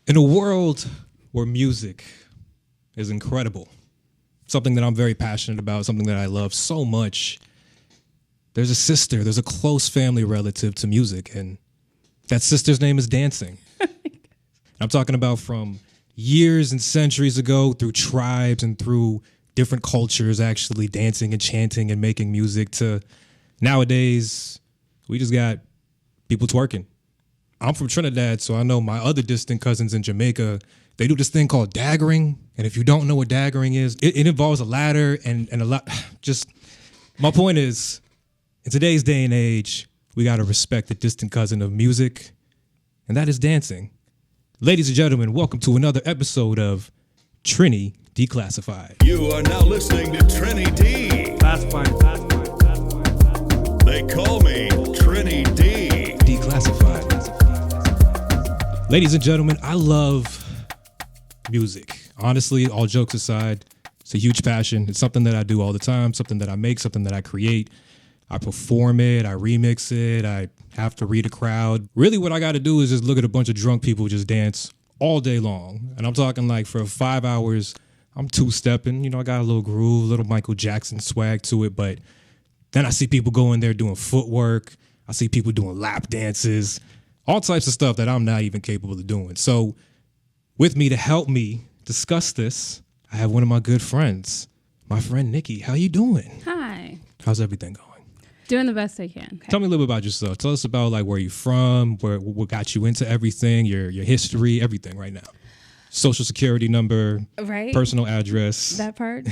In a world where music is incredible, something that I'm very passionate about, something that I love so much, there's a close family relative to music, and that sister's name is dancing. I'm talking about from years and centuries ago through tribes and through different cultures actually dancing and chanting and making music to nowadays, we just got people twerking. I'm from Trinidad, so I know my other distant cousins in Jamaica, they do this thing called daggering. And if you don't know what daggering is, it involves a ladder and a lot. Just my point is, in today's day and age, we got to respect the distant cousin of music, and that is dancing. Ladies and gentlemen, welcome to another episode of Trini Declassified. You are now listening to TriniD. Classified. They call me TriniD. Declassified. Ladies and gentlemen, I love music. Honestly, all jokes aside, it's a huge passion. It's something that I do all the time, something that I make, something that I create. I perform it, I remix it, I have to read a crowd. Really what I got to do is just look at a bunch of drunk people just dance all day long. And I'm talking like for 5 hours, I'm two-stepping. You know, I got a little groove, a little Michael Jackson swag to it. But then I see people go in there doing footwork. I see people doing lap dances, all types of stuff that I'm not even capable of doing. So with me to help me discuss this, I have one of my good friends, my friend Niki. How you doing? Hi. How's everything going? Doing the best I can. Okay. Tell me a little bit about yourself. Tell us about like where you're from, what got you into everything, your history, everything right now. Social security number, right? Personal address. That part.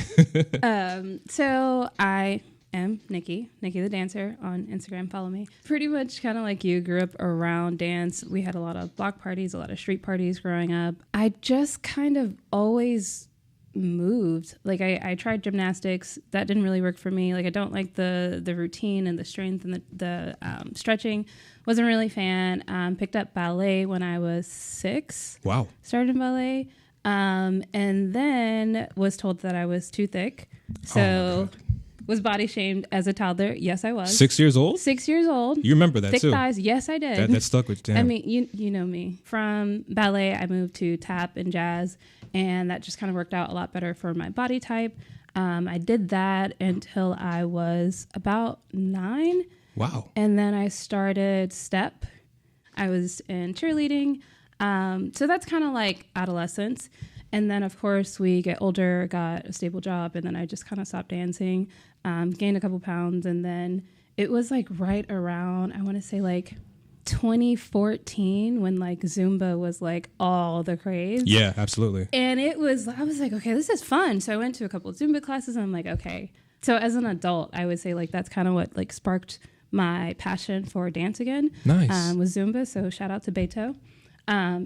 So I am Niki the dancer on Instagram. Follow me. Pretty much kind of like you, grew up around dance. We had a lot of block parties, a lot of street parties growing up. I just kind of always moved. Like I tried gymnastics. That didn't really work for me. Like I don't like the routine and the strength and the stretching. Wasn't really a fan. Picked up ballet when I was 6. Wow. Started in ballet. And then was told that I was too thick. So was body shamed as a toddler. Yes, I was. 6 years old? 6 years old. You remember that thick too. Thick thighs. Yes, I did. That stuck with you. I mean, you know me. From ballet, I moved to tap and jazz, and that just kind of worked out a lot better for my body type. I did that until I was about 9. Wow. And then I started step. I was in cheerleading. So that's kind of like adolescence. And then, of course, we get older, got a stable job, and then I just kind of stopped dancing, gained a couple pounds, and then it was like right around, I want to say like 2014 when like Zumba was like all the craze. Yeah, absolutely. And I was like, okay, this is fun. So I went to a couple of Zumba classes, and I'm like, okay. So as an adult, I would say like that's kind of what like sparked my passion for dance again. Nice. Was Zumba. So shout out to Beto.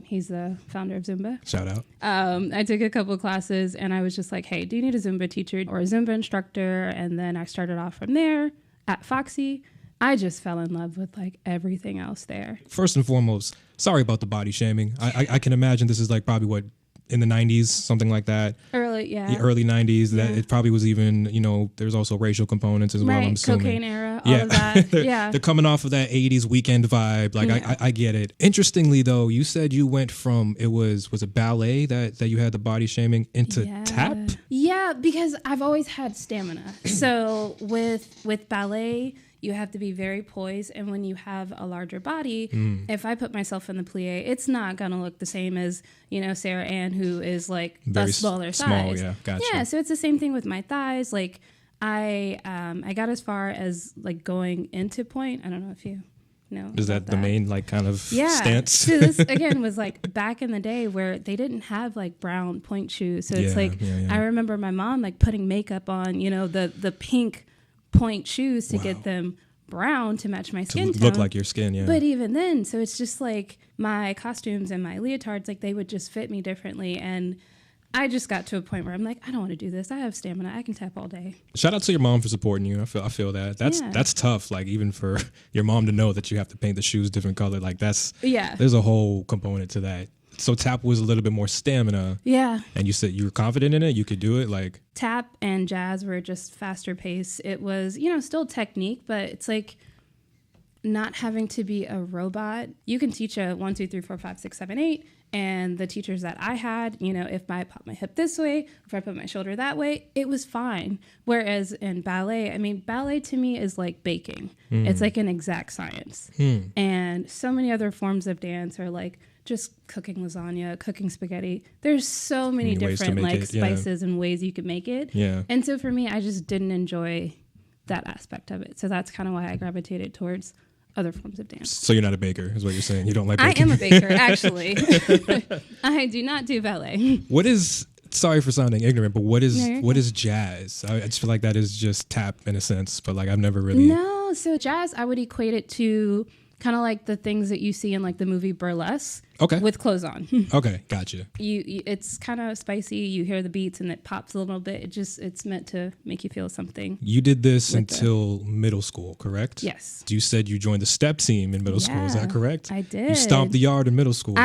He's the founder of Zumba. Shout out. I took a couple of classes and I was just like, hey, do you need a Zumba teacher or a Zumba instructor? And then I started off from there at Foxy. I just fell in love with like everything else there. First and foremost, sorry about the body shaming. I can imagine this is like probably what, in the 90s, something like that. Early 90s. That it probably was even, you know, there's also racial components as well, I'm assuming. Cocaine era, all of that. They're coming off of that 80s weekend vibe. Like, I get it. Interestingly, though, you said you went from, was it ballet that you had the body shaming into tap? Yeah, because I've always had stamina. So with ballet, you have to be very poised. And when you have a larger body, if I put myself in the plie, it's not going to look the same as, you know, Sarah Ann, who is like very a smaller small, size. yeah, gotcha. Yeah, so it's the same thing with my thighs. Like I got as far as like going into point. I don't know if you know. Is that the main like kind of stance? So this again was like back in the day where they didn't have like brown point shoes. So it's I remember my mom like putting makeup on, you know, the pink point shoes to get them brown to match my skin tone. Look like your skin, yeah. But even then, so it's just like my costumes and my leotards, like they would just fit me differently. And I just got to a point where I'm like, I don't want to do this. I have stamina. I can tap all day. Shout out to your mom for supporting you. I feel that. That's tough. Like even for your mom to know that you have to paint the shoes different color. Like there's a whole component to that. So tap was a little bit more stamina. Yeah. And you said you were confident in it? You could do it? Like tap and jazz were just faster pace. It was, you know, still technique, but it's like not having to be a robot. You can teach a 1, 2, 3, 4, 5, 6, 7, 8 And the teachers that I had, you know, if I pop my hip this way, if I put my shoulder that way, it was fine. Whereas in ballet, I mean, ballet to me is like baking. It's like an exact science. And so many other forms of dance are like just cooking lasagna, cooking spaghetti. There's so many different like spices and ways you can make it. Yeah. And so for me, I just didn't enjoy that aspect of it. So that's kind of why I gravitated towards other forms of dance. So you're not a baker, is what you're saying. You don't like baking. I am a baker, actually. I do not do ballet. What is, sorry for sounding ignorant, but what is jazz? I just feel like that is just tap in a sense, but like I've never really. No, so jazz, I would equate it to kind of like the things that you see in like the movie Burlesque. Okay. With clothes on. Okay, gotcha. You it's kind of spicy. You hear the beats and it pops a little bit. It's meant to make you feel something. You did this until middle school, correct? Yes. You said you joined the step team in middle school. Is that correct? I did. You stomped the yard in middle school.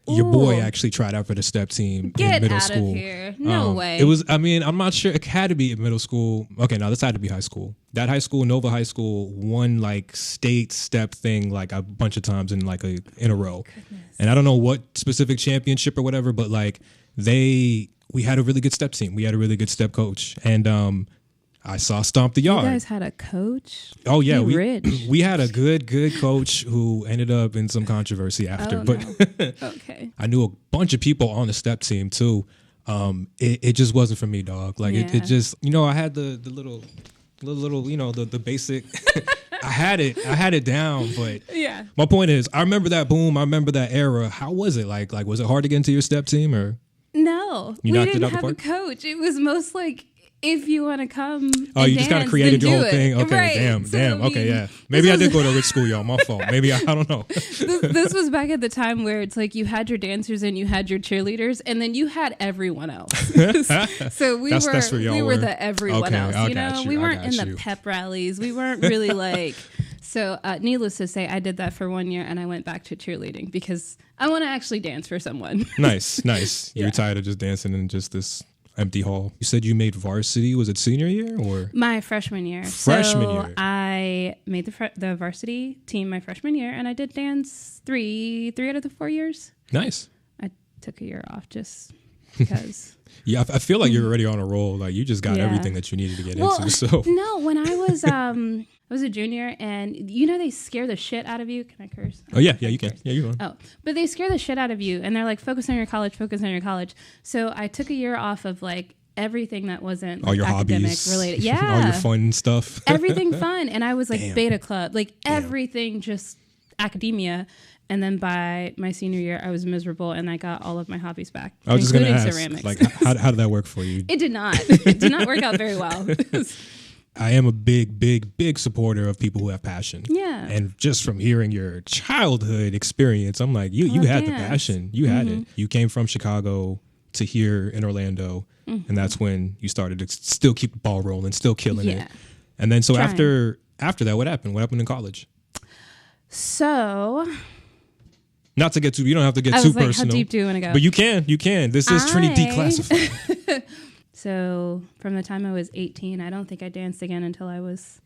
Your boy actually tried out for the step team in middle school. Get out of here. No way. It was, I mean, I'm not sure. It had to be in middle school. Okay, no, this had to be high school. That high school, Nova High School, won like state step thing like a bunch of times in a row. Goodness. And I don't know what specific championship or whatever, but like we had a really good step team. We had a really good step coach. And I saw Stomp the Yard. You guys had a coach? Oh yeah, we had a good coach who ended up in some controversy after. But okay. I knew a bunch of people on the step team too. It just wasn't for me, dog. Like it just, you know, I had the little, you know, the basic. I had it down, but yeah. My point is, I remember that boom. I remember that era. How was it? Like was it hard to get into your step team or? No, we didn't have a coach. It was most like, if you want to come, you just kind of created your whole thing. Okay, right. damn. So, I mean, okay, yeah. Maybe I did go to a rich school, y'all. My fault. Maybe I don't know. This was back at the time where it's like you had your dancers and you had your cheerleaders, and then you had everyone else. So we were the everyone else. You know, we weren't in the pep rallies. We weren't really like. So needless to say, I did that for 1 year, and I went back to cheerleading because I want to actually dance for someone. Nice. You're tired of just dancing in just this empty hall. You said you made varsity. Was it senior year or my freshman year? Year. I made the varsity team my freshman year, and I did dance three out of the 4 years. Nice. I took a year off just because. Yeah, I feel like you're already on a roll. Like you just got everything that you needed to get into. So no, when I was I was a junior, and you know they scare the shit out of you. Can I curse? Oh yeah, you can. Yeah, you can. Oh, but they scare the shit out of you, and they're like, focus on your college, focus on your college. So I took a year off of like everything that wasn't all your academic hobbies related. Yeah, all your fun stuff. Everything fun, and I was like beta club, like everything just academia. And then by my senior year, I was miserable, and I got all of my hobbies back, I was just going to ask, ceramics. like, how did that work for you? It did not. It did not work out very well. I am a big supporter of people who have passion. Yeah. And just from hearing your childhood experience, I'm like, you had the passion. You had it. You came from Chicago to here in Orlando, and that's when you started to still keep the ball rolling, still killing it. And then so after that, what happened? What happened in college? So... Not to get too, you don't have to get too personal. How deep do you want to go? But you can. This is Trini Declassified. So from the time I was 18, I don't think I danced again until I was,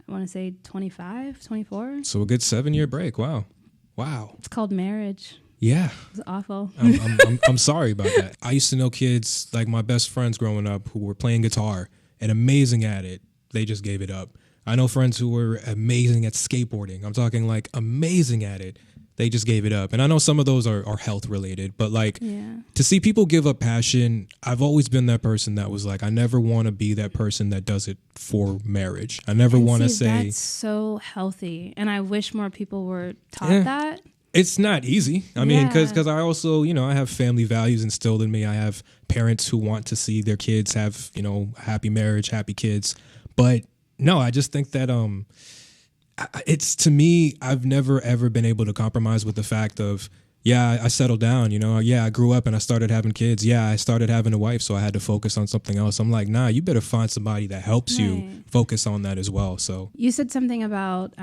I want to say 25, 24. So a good 7-year break. Wow. It's called marriage. Yeah. It was awful. I'm sorry about that. I used to know kids, like my best friends growing up, who were playing guitar and amazing at it. They just gave it up. I know friends who were amazing at skateboarding. I'm talking like amazing at it. They just gave it up. And I know some of those are health related, but like to see people give up passion, I've always been that person that was like, I never want to be that person that does it for marriage. I never want to say. That's so healthy. And I wish more people were taught that. It's not easy. I mean, because I also, you know, I have family values instilled in me. I have parents who want to see their kids have, you know, happy marriage, happy kids. But no, I just think that it's, to me, I've never ever been able to compromise with the fact of, I settled down, you know, I grew up and I started having kids. I started having a wife, so I had to focus on something else. I'm like, nah, you better find somebody that helps you focus on that as well. So you said something about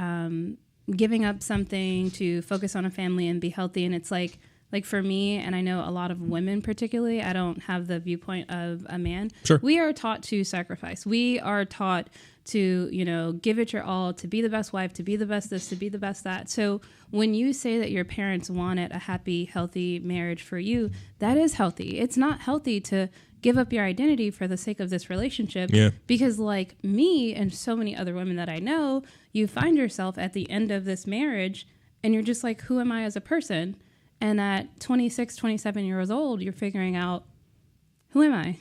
giving up something to focus on a family and be healthy. And it's like for me, and I know a lot of women particularly, I don't have the viewpoint of a man. Sure. We are taught to sacrifice. We are taught to, you know, give it your all, to be the best wife, to be the best this, to be the best that. So when you say that your parents wanted a happy, healthy marriage for you, that is healthy. It's not healthy to give up your identity for the sake of this relationship. Yeah. Because like me and so many other women that I know, you find yourself at the end of this marriage and you're just like, who am I as a person? And at 26, 27 years old, you're figuring out, who am I?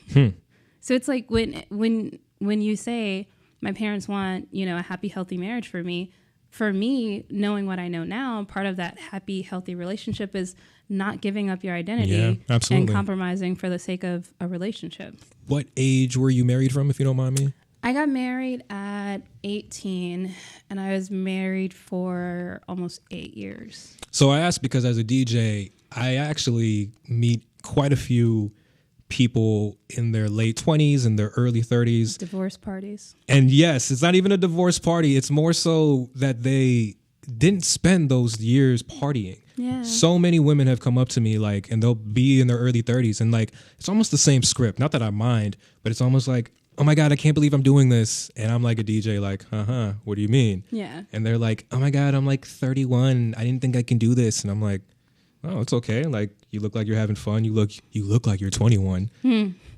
So it's like when you say my parents want, you know, a happy, healthy marriage for me, knowing what I know now, part of that happy, healthy relationship is not giving up your identity and compromising for the sake of a relationship. What age were you married from, if you don't mind me? I got married at 18 and I was married for almost 8 years. So I asked because as a DJ, I actually meet quite a few people in their late 20s and their early 30s. Divorce parties. And yes, it's not even a divorce party. It's more so that they didn't spend those years partying. Yeah. So many women have come up to me like, and they'll be in their early 30s and like, it's almost the same script. Not that I mind, but it's almost like, oh my God, I can't believe I'm doing this. And I'm like a DJ like, what do you mean? Yeah. And they're like, oh my God, I'm like 31. I didn't think I can do this. And I'm like, oh, it's okay. Like, you look like you're having fun. You look like you're 21.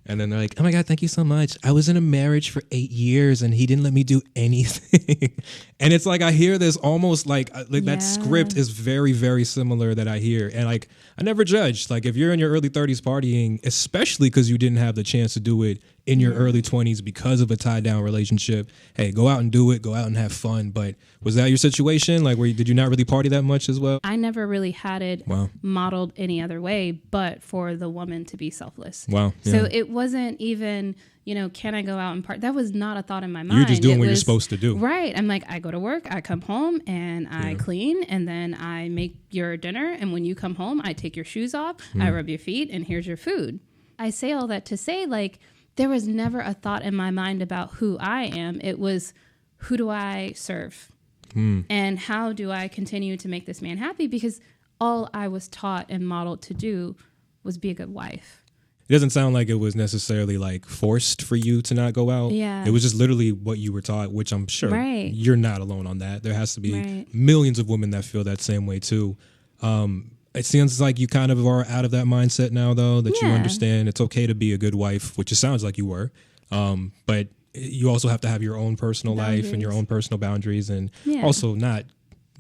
And then they're like, oh my God, thank you so much. I was in a marriage for 8 years and he didn't let me do anything. And it's like, I hear this almost like that script is very, very similar that I hear. And like, I never judge. Like if you're in your early 30s partying, especially because you didn't have the chance to do it in your early 20s because of a tied down relationship, hey, go out and do it. Go out and have fun. But was that your situation? Like, did you not really party that much as well? I never really had it modeled any other way but for the woman to be selfless. Wow. Yeah. So it wasn't even, you know, can I go out and party? That was not a thought in my mind. You're just doing what you're supposed to do. Right. I'm like, I go to work, I come home and I clean and then I make your dinner. And when you come home, I take your shoes off, I rub your feet and here's your food. I say all that to say like, there was never a thought in my mind about who I am. It was, who do I serve? And how do I continue to make this man happy? Because all I was taught and modeled to do was be a good wife. It doesn't sound like it was necessarily like forced for you to not go out. Yeah. It was just literally what you were taught, which I'm sure you're not alone on that. There has to be millions of women that feel that same way too. It seems like you kind of are out of that mindset now, though, that you understand it's okay to be a good wife, which it sounds like you were. But you also have to have your own personal life and your own personal boundaries and also not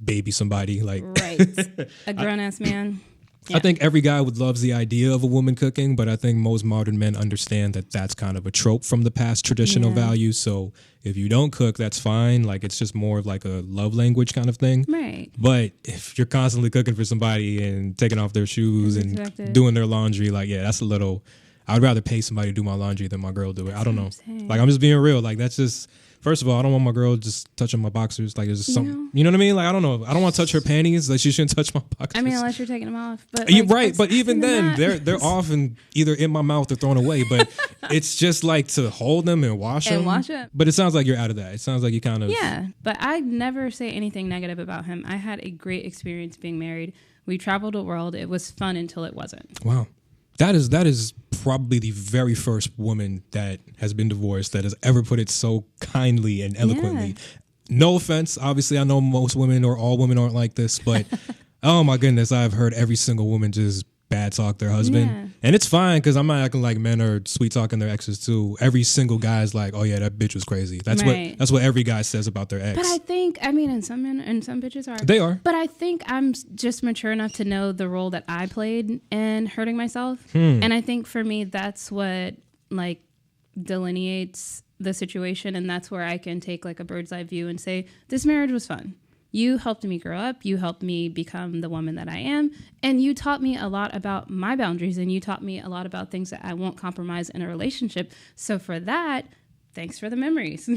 baby somebody. Like a grown-ass man. I think every guy loves the idea of a woman cooking, but I think most modern men understand that that's kind of a trope from the past traditional values. So if you don't cook, that's fine. Like it's just more of like a love language kind of thing. Right. But if you're constantly cooking for somebody and taking off their shoes and doing their laundry, like, that's a little, I'd rather pay somebody to do my laundry than my girl do it. I don't know. Like I'm just being real. Like that's just, first of all, I don't want my girl just touching my boxers. Like, it's just something, you know what I mean? Like, I don't know. I don't want to touch her panties. Like, she shouldn't touch my boxers. I mean, unless you're taking them off. But you're right. But even then, they're off and either in my mouth or thrown away. But it's just like to hold them and wash them. But it sounds like you're out of that. It sounds like you kind of. Yeah. But I never say anything negative about him. I had a great experience being married. We traveled the world. It was fun until it wasn't. Wow. That is probably the very first woman that has been divorced that has ever put it so kindly and eloquently. No offense. Obviously, I know most women or all women aren't like this, but oh my goodness, I've heard every single woman just bad talk their husband. Yeah. And it's fine because I'm not acting like men are sweet talking their exes too. Every single guy's like, oh yeah, that bitch was crazy. That's what every guy says about their ex. But I think, I mean, and some men and some bitches are. They are. But I think I'm just mature enough to know the role that I played in hurting myself. And I think for me, that's what like delineates the situation. And that's where I can take like a bird's eye view and say, this marriage was fun. You helped me grow up. You helped me become the woman that I am. And you taught me a lot about my boundaries. And you taught me a lot about things that I won't compromise in a relationship. So for that, thanks for the memories.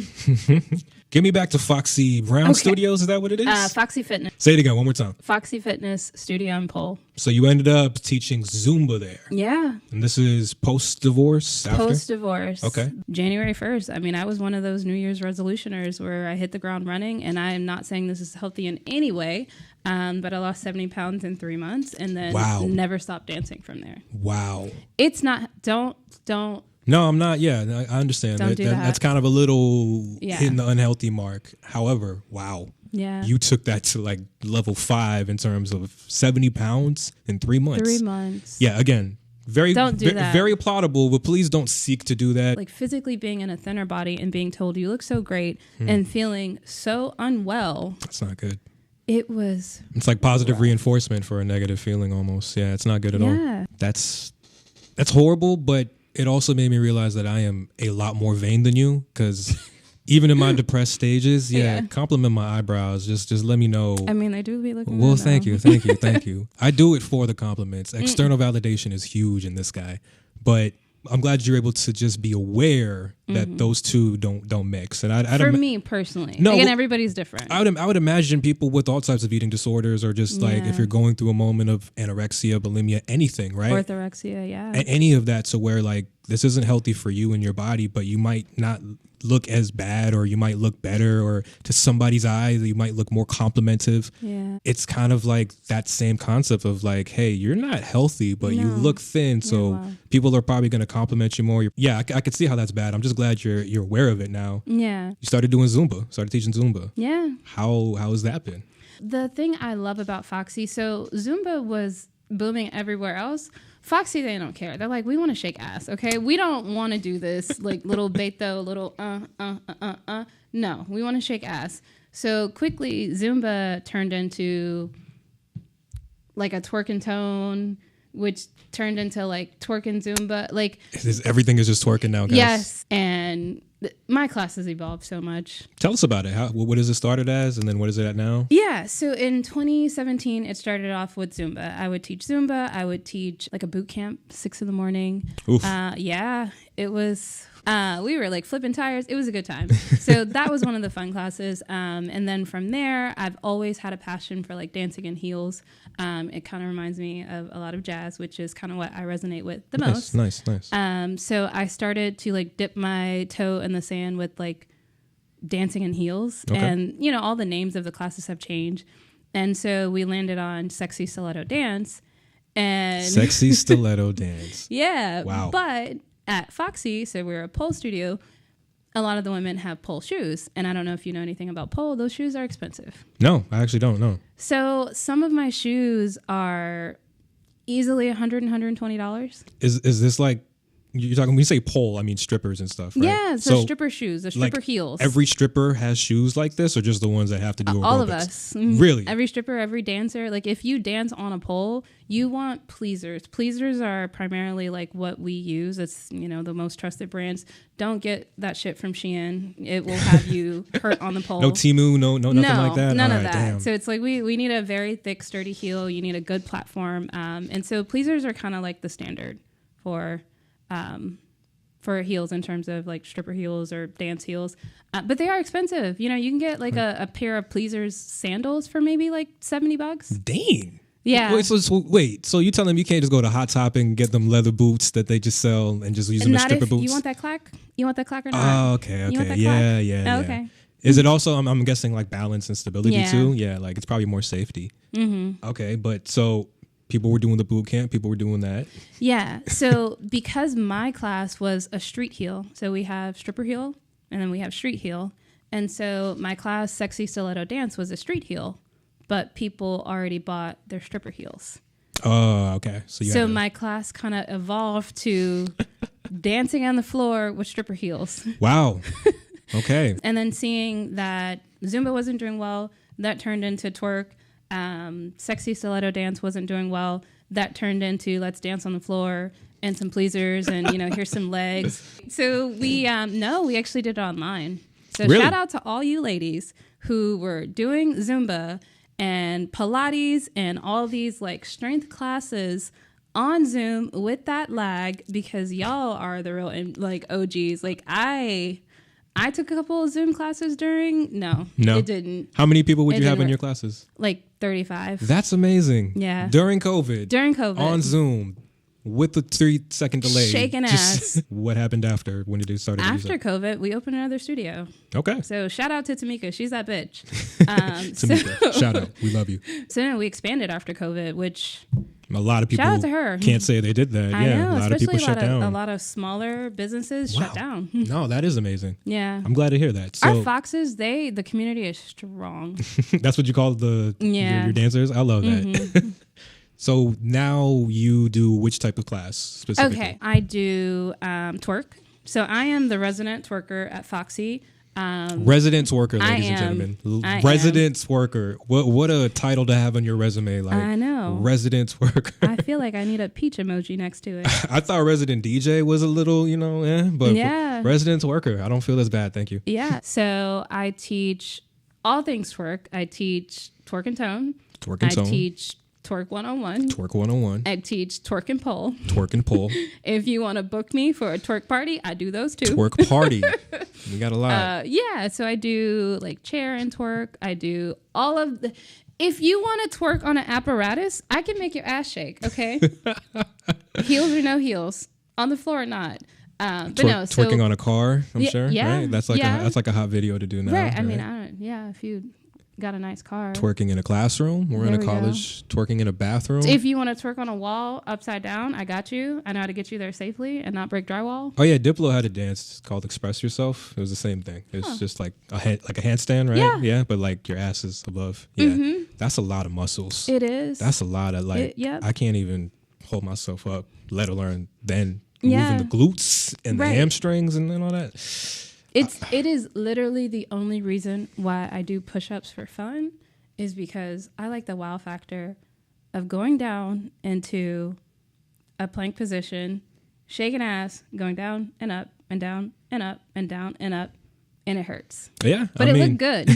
Get me back to Foxy Brown Studios. Is that what it is? Foxy Fitness. Say it again one more time. Foxy Fitness Studio in Pole. So you ended up teaching Zumba there. Yeah. And this is post-divorce? Post-divorce. Okay. January 1st. I mean, I was one of those New Year's resolutioners where I hit the ground running, and I am not saying this is healthy in any way, but I lost 70 pounds in 3 months and then never stopped dancing from there. Wow. It's not, don't No, I'm not. Yeah, I understand. Don't do that. That's kind of a little Yeah. hitting the unhealthy mark. However, wow. Yeah. You took that to like level 5 in terms of 70 pounds in 3 months. 3 months. Yeah, again, Don't do that. very applaudable, but please don't seek to do that. Like physically being in a thinner body and being told you look so great and feeling so unwell. That's not good. It's like positive reinforcement for a negative feeling almost. Yeah, it's not good at all. Yeah. That's horrible, but it also made me realize that I am a lot more vain than you, because even in my depressed stages, compliment my eyebrows. Just let me know. I mean, they do be looking Well, good, thank though. you. Thank you. I do it for the compliments. External validation is huge in this guy, but I'm glad you're able to just be aware that those two don't mix. And For me personally, No, again, everybody's different. I would imagine people with all types of eating disorders, or just like if you're going through a moment of anorexia, bulimia, anything, right? Orthorexia, yeah. Any of that, to where like this isn't healthy for you and your body, but you might not look as bad, or you might look better, or to somebody's eyes you might look more complimentive. Yeah. It's kind of like that same concept of like, hey, you're not healthy, but you No. look thin, so well. people are probably going to compliment you more. Yeah, I could see how that's bad. I'm just glad you're aware of it now. Yeah. You started doing Zumba, started teaching Zumba. Yeah. How has that been? The thing I love about Foxy, so Zumba was booming everywhere else. Foxy, they don't care. They're like, we want to shake ass, okay? We don't want to do this like little beto, little No, we want to shake ass. So quickly, Zumba turned into like a twerk and tone, which turned into like twerk and Zumba. Like Everything is just twerking now, guys. yes, and my class has evolved so much. Tell us about it. What is it started as, and then what is it at now? Yeah, so in 2017, it started off with Zumba. I would teach Zumba. I would teach like a boot camp, 6 a.m. Oof. Yeah, it was. We were like flipping tires. It was a good time. So that was one of the fun classes. And then from there, I've always had a passion for like dancing in heels. It kind of reminds me of a lot of jazz, which is kind of what I resonate with the most. Nice. So I started to like dip my toe in the sand with like dancing in heels. Okay. And, you know, all the names of the classes have changed. And so we landed on sexy stiletto dance. And Sexy stiletto dance. yeah. Wow. But at Foxy, so we're a pole studio, a lot of the women have pole shoes. And I don't know if you know anything about pole. Those shoes are expensive. No, I actually don't know. So some of my shoes are easily $100 and $120. Is this like, you're talking, when you say pole, I mean strippers and stuff, right? Yeah, so stripper shoes, the stripper like, heels. Every stripper has shoes like this, or just the ones that have to do aerobics? All of us. Really? Every stripper, every dancer. Like if you dance on a pole, you want pleasers. Pleasers are primarily like what we use. It's, you know, the most trusted brands. Don't get that shit from Shein. It will have you hurt on the pole. No Temu, no nothing like that? None All of right, that. damn. So it's like we need a very thick, sturdy heel. You need a good platform. And so pleasers are kind of like the standard for heels in terms of like stripper heels or dance heels. But they are expensive. You know, you can get like a pair of pleasers sandals for maybe like $70. Dang. Yeah. Wait, so you telling me you can't just go to Hot Topic and get them leather boots that they just sell and just use them as Not stripper if boots? you want that clack? You want that clack or not? Oh, okay. You want that Yeah, clack? yeah. Oh, okay. Is it also, I'm guessing, like balance and stability Yeah. too? Yeah, like it's probably more safety. Mm-hmm. Okay, but so people were doing the boot camp, people were doing that. Yeah. So because my class was a street heel, so we have stripper heel and then we have street heel. And so my class, Sexy Stiletto Dance, was a street heel, but people already bought their stripper heels. Oh, okay. So my class kind of evolved to dancing on the floor with stripper heels. Wow. Okay. And then seeing that Zumba wasn't doing well, that turned into twerk. Sexy Stiletto Dance wasn't doing well. That turned into let's dance on the floor and some pleasers and, you know, here's some legs. So we actually did it online. So Really? Shout out to all you ladies who were doing Zumba and Pilates and all these like strength classes on Zoom with that lag, because y'all are the real like OGs. Like I took a couple of Zoom classes during. No, it didn't. How many people would It you have didn't in your work. classes? Like 35. That's amazing. Yeah. During COVID. On Zoom. With the 3-second delay. Shaking ass. What happened after? When did it start? After COVID, we opened another studio. Okay. So shout out to Tamika. She's that bitch. Tamika, shout out. We love you. So no, we expanded after COVID, which A lot of people Shout out to her. can't say they did that. I know, a lot of people shut down. A lot of smaller businesses shut down. No, that is amazing. Yeah. I'm glad to hear that. So Our foxes, the community is strong. that's what you call your dancers? I love that. So now you do which type of class specifically? Okay, I do twerk. So I am the resident twerker at Foxy. Resident twerker, ladies and gentlemen. Resident twerker. What a title to have on your resume. Like, I know. Resident twerker. I feel like I need a peach emoji next to it. I thought resident DJ was a little, but Yeah. resident twerker. I don't feel as bad. Thank you. Yeah. So I teach all things twerk. I teach twerk and tone. Twerk and tone. I teach twerk 101. Twerk 101. I teach twerk and pole. Twerk and pull. If you want to book me for a twerk party, I do those too. Twerk party. We got a lot. Yeah. So I do like chair and twerk. I do all of the. If you want to twerk on an apparatus, I can make your ass shake. Okay. Heels or no heels, on the floor or not. But no, so twerking on a car. I'm sure. Yeah. Right? That's like a hot video to do now. Right. I mean, if you got a nice car. Twerking in a classroom. We're in a college. Twerking in a bathroom. If you want to twerk on a wall upside down, I got you. I know how to get you there safely and not break drywall. Oh yeah, Diplo had a dance called "Express Yourself." It was the same thing. It's just like a handstand, right? Yeah, but like your ass is above. Yeah, that's a lot of muscles. It is. That's a lot of like. Yep. I can't even hold myself up, let alone then moving the glutes and the hamstrings and then all that. It is literally the only reason why I do push-ups for fun is because I like the wow factor of going down into a plank position, shaking ass, going down and up and down and up and down and up, and it hurts. Yeah, but looked good.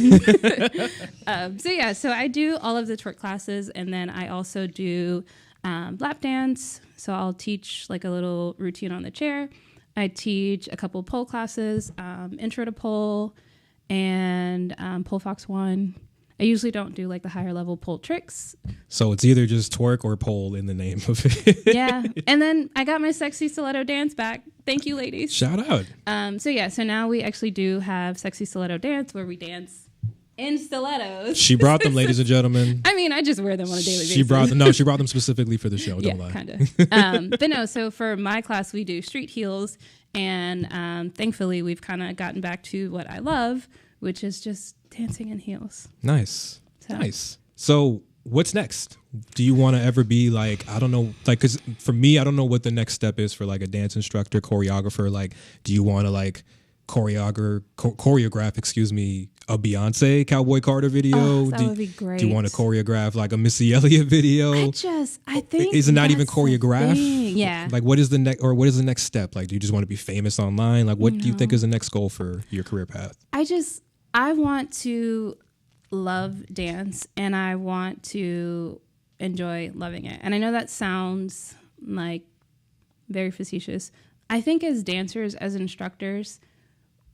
So I do all of the twerk classes, and then I also do lap dance. So I'll teach like a little routine on the chair. I teach a couple pole classes, intro to pole and pole fox 1. I usually don't do like the higher level pole tricks. So it's either just twerk or pole in the name of it. Yeah. And then I got my sexy stiletto dance back. Thank you, ladies. Shout out. So now we actually do have sexy stiletto dance where we dance in stilettos. She brought them, ladies and gentlemen. I mean, I just wear them on a daily basis. She brought them specifically for the show. Don't lie. Kind of. But no, so for my class, we do street heels. And thankfully, we've kind of gotten back to what I love, which is just dancing in heels. Nice. So what's next? Do you want to ever be like, I don't know, like, because for me, I don't know what the next step is for like a dance instructor, choreographer. Like, do you want to like choreograph, a Beyonce Cowboy Carter video? That would be great. Do you want to choreograph like a Missy Elliott video? I think is it not even choreographed? Yeah. Like what is the next step? Like, do you just want to be famous online? Like what do you think is the next goal for your career path? I want to love dance and I want to enjoy loving it. And I know that sounds like very facetious. I think as dancers, as instructors,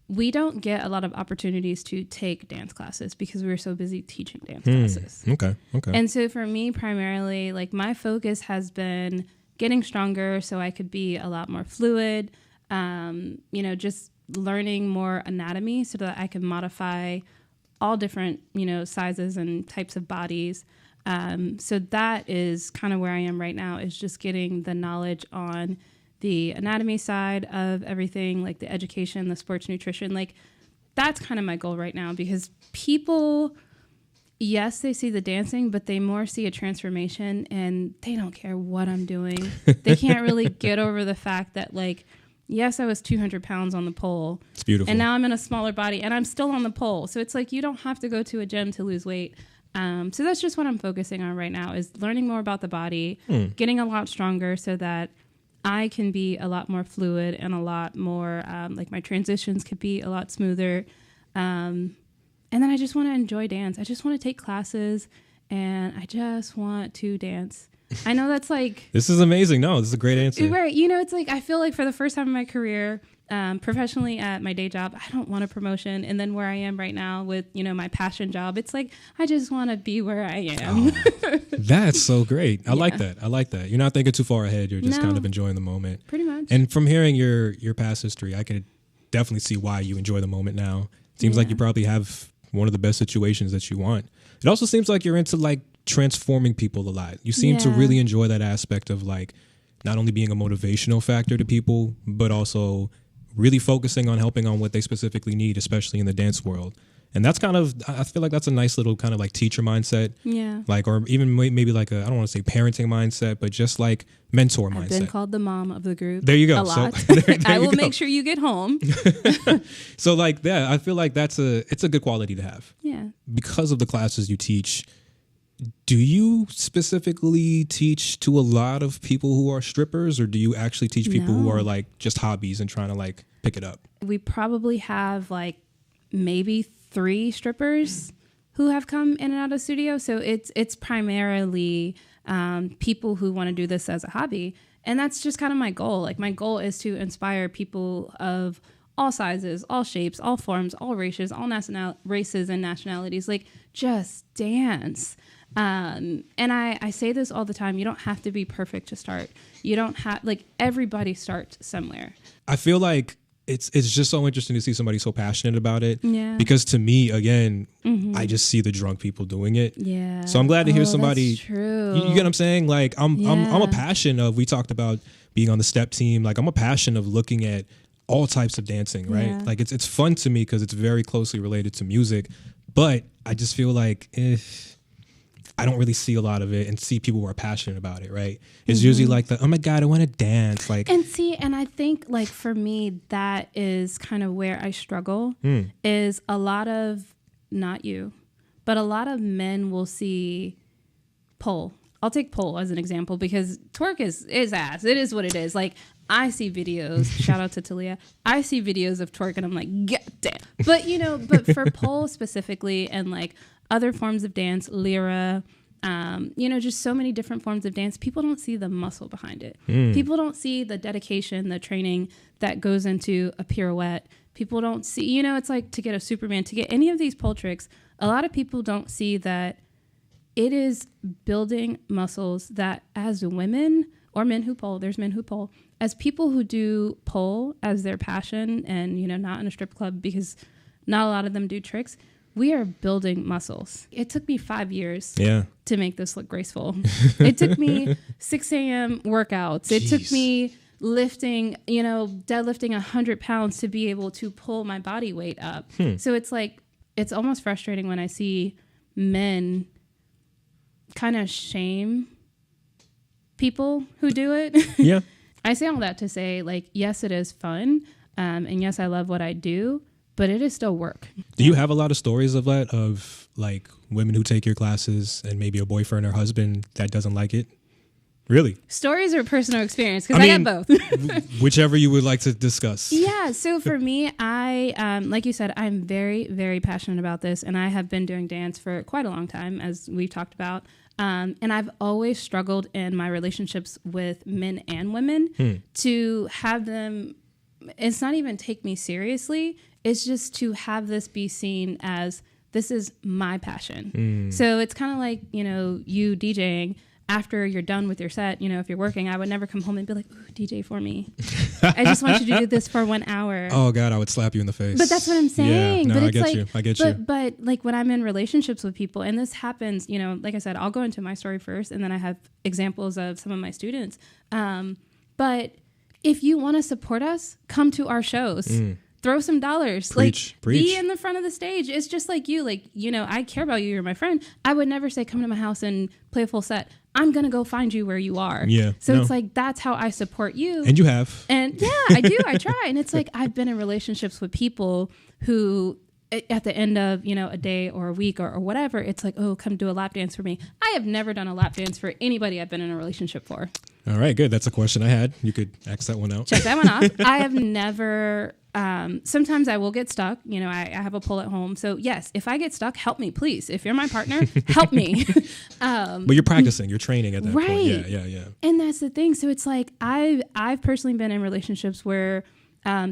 we don't get a lot of opportunities to take dance classes because we're so busy teaching dance classes. Okay. And so for me, primarily, like my focus has been getting stronger so I could be a lot more fluid, just learning more anatomy so that I can modify all different, sizes and types of bodies. So that is kind of where I am right now, is just getting the knowledge on the anatomy side of everything, like the education, the sports nutrition. Like that's kind of my goal right now, because people, yes, they see the dancing, but they more see a transformation and they don't care what I'm doing. They can't really get over the fact that, like, yes, I was 200 pounds on the pole. It's beautiful. And now I'm in a smaller body and I'm still on the pole. So it's like, you don't have to go to a gym to lose weight. So that's just what I'm focusing on right now, is learning more about the body, getting a lot stronger so that I can be a lot more fluid and a lot more, like my transitions could be a lot smoother. And then I just want to enjoy dance. I just want to take classes and I just want to dance. I know that's like... This is amazing. No, this is a great answer. Right. It's like, I feel like for the first time in my career, professionally at my day job, I don't want a promotion. And then where I am right now with, my passion job, it's like, I just want to be where I am. Oh, that's so great. I like that. You're not thinking too far ahead. You're just kind of enjoying the moment. Pretty much. And from hearing your past history, I can definitely see why you enjoy the moment now. Seems like you probably have one of the best situations that you want. It also seems like you're into like transforming people a lot. You seem to really enjoy that aspect of like not only being a motivational factor to people, but also really focusing on helping on what they specifically need, especially in the dance world. And that's kind of, I feel like that's a nice little kind of like teacher mindset. Yeah. Like, or even maybe like I don't want to say parenting mindset, but just like mentor mindset. I've been called the mom of the group. There you go. A lot. So, there I will make sure you get home. So like that, I feel like it's a good quality to have. Yeah. Because of the classes you teach, do you specifically teach to a lot of people who are strippers, or do you actually teach people who are like just hobbies and trying to like pick it up? We probably have like maybe 3 strippers who have come in and out of studio. So it's primarily people who want to do this as a hobby. And that's just kind of my goal. Like my goal is to inspire people of all sizes, all shapes, all forms, all races, all races and nationalities. Like just dance. And I say this all the time. You don't have to be perfect to start. You don't have, like, everybody starts somewhere. I feel like it's just so interesting to see somebody so passionate about it. Yeah. Because to me, again, I just see the drunk people doing it. Yeah. So I'm glad to hear somebody. That's true. You get what I'm saying? Like I'm a passion of, we talked about being on the step team. Like I'm a passion of looking at all types of dancing, right? Yeah. Like it's fun to me because it's very closely related to music. But I just feel like I don't really see a lot of it and see people who are passionate about it, right? It's usually like oh my God, I want to dance. Like, and I think like for me, that is kind of where I struggle is a lot of, not you, but a lot of men will see pole. I'll take pole as an example because twerk is ass. It is what it is. Like I see videos, shout out to Talia. I see videos of twerk and I'm like, God damn. But for pole specifically and like other forms of dance, lyra, just so many different forms of dance, people don't see the muscle behind it. People don't see the dedication, the training that goes into a pirouette. People don't see, it's like to get a Superman, to get any of these pole tricks, a lot of people don't see that it is building muscles that as women or men who pole, there's men who pole, as people who do pole as their passion and, not in a strip club because not a lot of them do tricks, we are building muscles. It took me 5 years to make this look graceful. It took me 6 a.m. workouts. It took me lifting, deadlifting 100 pounds to be able to pull my body weight up. So it's like, it's almost frustrating when I see men kind of shame people who do it. Yeah. I say all that to say, like, yes, it is fun. And yes, I love what I do, but it is still work. Do you have a lot of stories of that, of like women who take your classes and maybe a boyfriend or husband that doesn't like it? Really? Stories or personal experience? Because I got both. Whichever you would like to discuss. Yeah. So for me, I, like you said, I'm very, very passionate about this. And I have been doing dance for quite a long time, as we've talked about. And I've always struggled in my relationships with men and women to have them, it's not even take me seriously. It's just to have this be seen as this is my passion. So it's kind of like, you DJing. After you're done with your set, if you're working, I would never come home and be like, ooh, DJ for me. I just want you to do this for 1 hour. Oh God, I would slap you in the face. But that's what I'm saying. Yeah, no, but I it's get like, you. I get you. But like when I'm in relationships with people, and this happens, like I said, I'll go into my story first, and then I have examples of some of my students. But if you want to support us, come to our shows. Throw some dollars. Preach. Be in the front of the stage. It's just like you. Like, I care about you. You're my friend. I would never say, come to my house and play a full set. I'm going to go find you where you are. Yeah. So it's like, that's how I support you. And you have. And yeah, I do. I try. And it's like, I've been in relationships with people who at the end of, a day or a week or whatever, it's like, oh, come do a lap dance for me. I have never done a lap dance for anybody I've been in a relationship for. All right, good. That's a question I had. You could X that one out. Check that one off. I have never, sometimes I will get stuck. I have a pole at home. So yes, if I get stuck, help me, please. If you're my partner, help me. But you're practicing, you're training at that point. Yeah. And that's the thing. So it's like, I've personally been in relationships where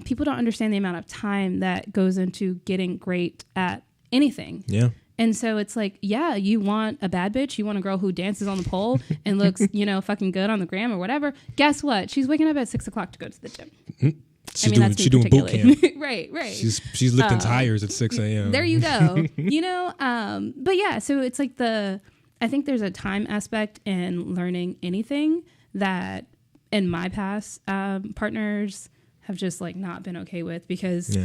people don't understand the amount of time that goes into getting great at anything. Yeah. And so it's like, yeah, you want a bad bitch, you want a girl who dances on the pole and looks, fucking good on the gram or whatever. Guess what? She's waking up at 6 o'clock to go to the gym. She's doing boot camp. Right. She's lifting tires at 6 a.m. There you go. But yeah, so it's like I I think there's a time aspect in learning anything that in my past partners have just like not been okay with, because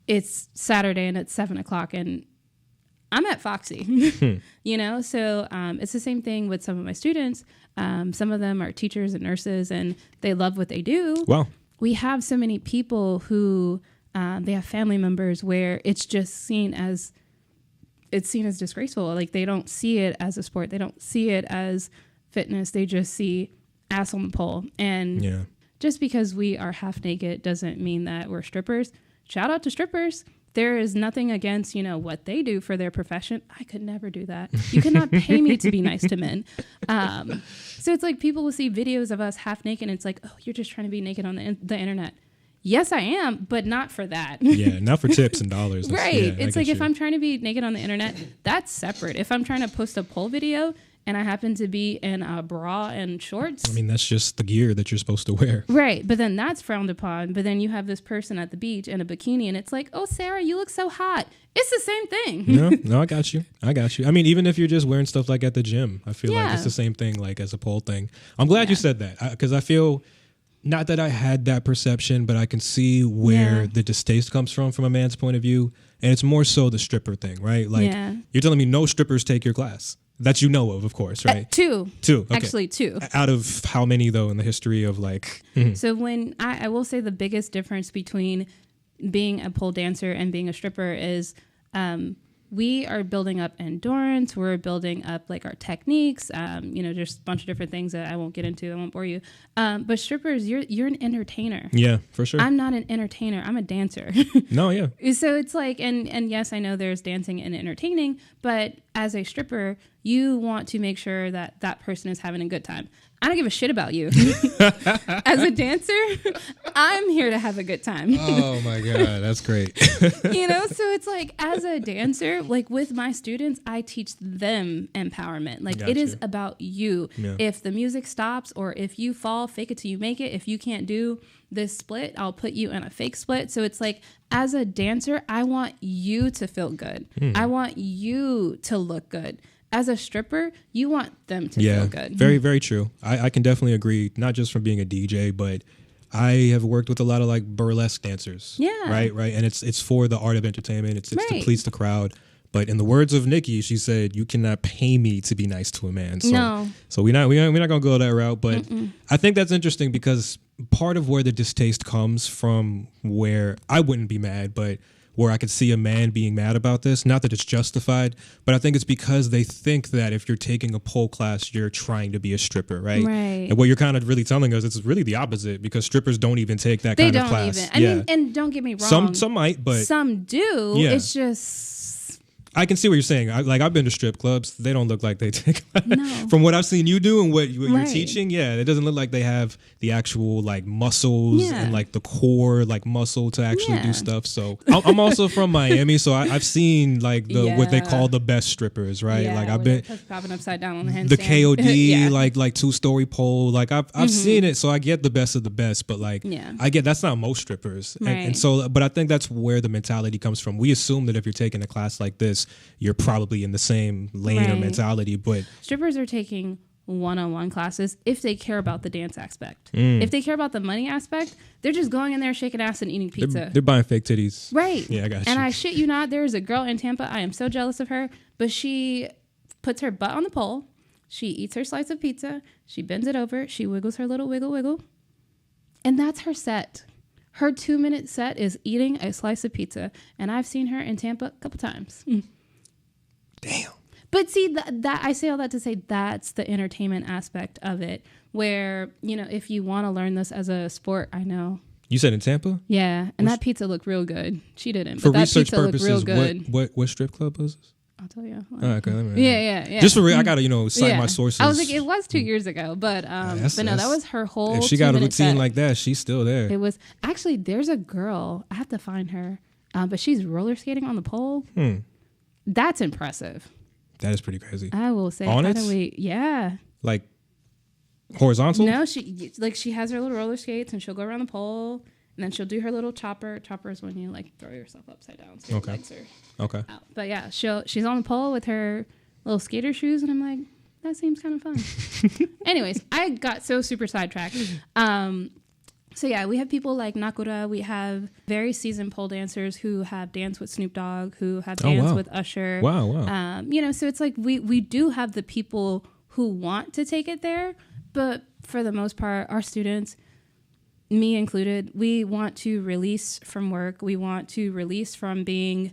it's Saturday and it's 7:00 and I'm at Foxy, you know? So it's the same thing with some of my students. Some of them are teachers and nurses and they love what they do. Wow. We have so many people who they have family members where it's just seen as disgraceful. Like they don't see it as a sport. They don't see it as fitness. They just see ass on the pole. And just because we are half naked doesn't mean that we're strippers. Shout out to strippers. There is nothing against, you know, what they do for their profession. I could never do that. You cannot pay me to be nice to men. So it's like people will see videos of us half naked and it's like, oh, you're just trying to be naked on the internet. Yes, I am, but not for that. Yeah, not for tips and dollars. Right. Yeah, it's like if I'm trying to be naked on the internet, that's separate. If I'm trying to post a poll video and I happen to be in a bra and shorts. I mean, that's just the gear that you're supposed to wear. Right. But then that's frowned upon. But then you have this person at the beach in a bikini and it's like, oh, Sarah, you look so hot. It's the same thing. No, I got you. I mean, even if you're just wearing stuff like at the gym, I feel like it's the same thing, like as a poll thing. I'm glad you said that because I feel not that I had that perception, but I can see where the distaste comes from a man's point of view. And it's more so the stripper thing, right? Like you're telling me no strippers take your class. That you know of course, right? Two. Okay. Actually, two. Out of how many, though, in the history of like... So when I will say the biggest difference between being a pole dancer and being a stripper is we are building up endurance. We're building up like our techniques, you know, just a bunch of different things that I won't get into. I won't bore you. But strippers, you're an entertainer. Yeah, for sure. I'm not an entertainer. I'm a dancer. No, yeah. So it's like, and yes, I know there's dancing and entertaining, but as a stripper, you want to make sure that that person is having a good time. I don't give a shit about you. As a dancer, I'm here to have a good time. Oh my God, that's great. You know, so it's like as a dancer, like with my students, I teach them empowerment. Like it is about you. Yeah. If the music stops or if you fall, fake it till you make it. If you can't do this split, I'll put you in a fake split. So it's like as a dancer, I want you to feel good. I want you to look good. As a stripper, you want them to feel good. Very, very true. I can definitely agree, not just from being a DJ, but I have worked with a lot of like burlesque dancers. Yeah. Right. And it's for the art of entertainment. It's to please the crowd. But in the words of Niki, she said, you cannot pay me to be nice to a man. So we're not going to go that route. But I think that's interesting because part of where the distaste comes from, where I wouldn't be mad, but where I could see a man being mad about this. Not that it's justified, but I think it's because they think that if you're taking a pole class, you're trying to be a stripper, right? And what you're kind of really telling us, it's really the opposite, because strippers don't even take that kind of class. They don't even. I mean, and don't get me wrong. Some might, but some do. Yeah. It's just... I can see what you're saying. I've been to strip clubs. They don't look like they take. From what I've seen you do and what you're teaching, it doesn't look like they have the actual like muscles and like the core like muscle to actually do stuff. So I'm also from Miami, so I've seen like what they call the best strippers, right? Like I've been popping upside down on the handstand. The KOD like 2-story pole. Like I've seen it, so I get the best of the best. But like I get that's not most strippers, and so but I think that's where the mentality comes from. We assume that if you're taking a class like this, you're probably in the same lane or mentality, but strippers are taking one-on-one classes if they care about the dance aspect. If they care about the money aspect, they're just going in there shaking ass and eating pizza. They're buying fake titties. Right. Yeah, I got you. And I shit you not, there is a girl in Tampa, I am so jealous of her, but she puts her butt on the pole, she eats her slice of pizza, she bends it over, she wiggles her little wiggle, and that's her set. Her 2-minute set is eating a slice of pizza, and I've seen her in Tampa a couple times. Damn. But see, that I say all that to say that's the entertainment aspect of it, where, you know, if you want to learn this as a sport, I know. You said in Tampa? Yeah, and that pizza looked real good. She didn't, for but that research pizza purposes, looked real good. What strip club was this? I'll tell you. Okay, yeah. Just for real, I gotta cite my sources. I was like, it was 2 years ago, but no, that was her whole. If she got a routine set. like that, she's still there. It was actually there's a girl, I have to find her, but she's roller skating on the pole. That's impressive. That is pretty crazy. I will say. On it? Yeah. Like horizontal? No, she has her little roller skates and she'll go around the pole and then she'll do her little chopper. Chopper is when you like throw yourself upside down so your legs are out. But yeah, she's on the pole with her little skater shoes, and I'm like, that seems kind of fun. Anyways, I got so super sidetracked. So yeah, we have people like Nakura. We have very seasoned pole dancers who have danced with Snoop Dogg, who have danced with Usher. Wow. You know, so it's like we do have the people who want to take it there, but for the most part, our students, me included, we want to release from work. We want to release from being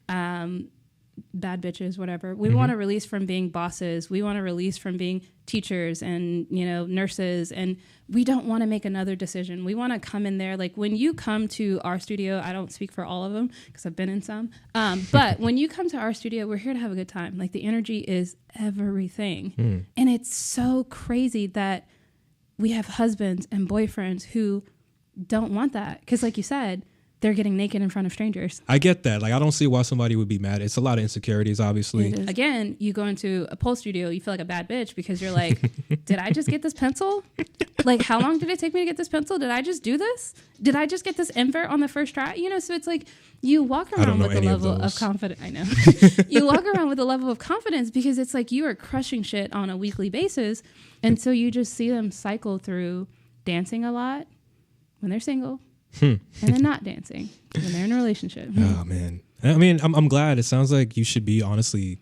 bad bitches, whatever. We want to release from being bosses. We want to release from being teachers and, you know, nurses. And we don't want to make another decision. We want to come in there. Like when you come to our studio, I don't speak for all of them because I've been in some. But when you come to our studio, we're here to have a good time. Like the energy is everything. And it's so crazy that we have husbands and boyfriends who don't want that. Because like you said, they're getting naked in front of strangers. I get that. Like, I don't see why somebody would be mad. It's a lot of insecurities, obviously. Again, you go into a pole studio, you feel like a bad bitch because you're like, did I just get this pencil? Like, how long did it take me to get this pencil? Did I just do this? Did I just get this invert on the first try? You know, so it's like you walk around with a level of confidence. I know. You walk around with a level of confidence because it's like you are crushing shit on a weekly basis. And so you just see them cycle through dancing a lot when they're single. And then not dancing when they're in a relationship. Oh man, I mean, I'm glad. It sounds like you should be honestly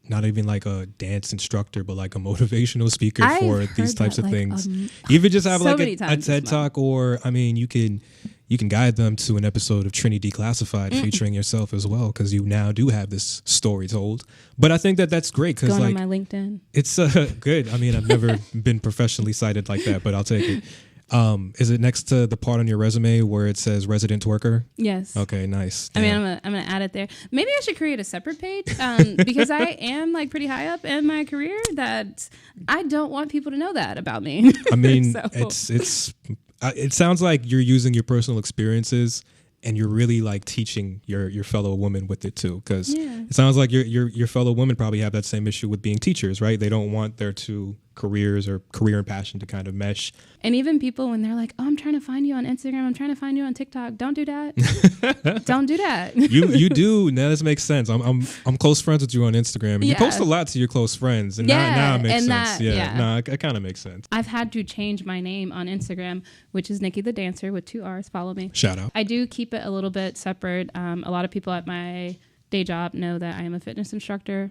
not even like a dance instructor, but like a motivational speaker for these types of things. Even just have like a TED Talk, or I mean, you can guide them to an episode of Trini Declassified featuring yourself as well, because you now do have this story told. But I think that's great because like on my LinkedIn, it's good. I mean, I've never been professionally cited like that, but I'll take it. Is it next to the part on your resume where it says resident twerker? Yes. Okay, nice. Damn. I mean, I'm gonna add it there. Maybe I should create a separate page because I am like pretty high up in my career that I don't want people to know that about me. I mean, So. it sounds like you're using your personal experiences and you're really like teaching your fellow women with it too, because it sounds like your fellow women probably have that same issue with being teachers, right? They don't want their two careers or career and passion to kind of mesh. And even people when they're like, oh, I'm trying to find you on Instagram, I'm trying to find you on TikTok, don't do that. Don't do that. You do. Now this makes sense. I'm close friends with you on Instagram, and you post a lot to your close friends, and now it makes sense. It kind of makes sense. I've had to change my name on Instagram, which is Niki the Dancer with 2 R's. Follow me. Shout out. I do keep it a little bit separate. A lot of people at my day job know that I am a fitness instructor.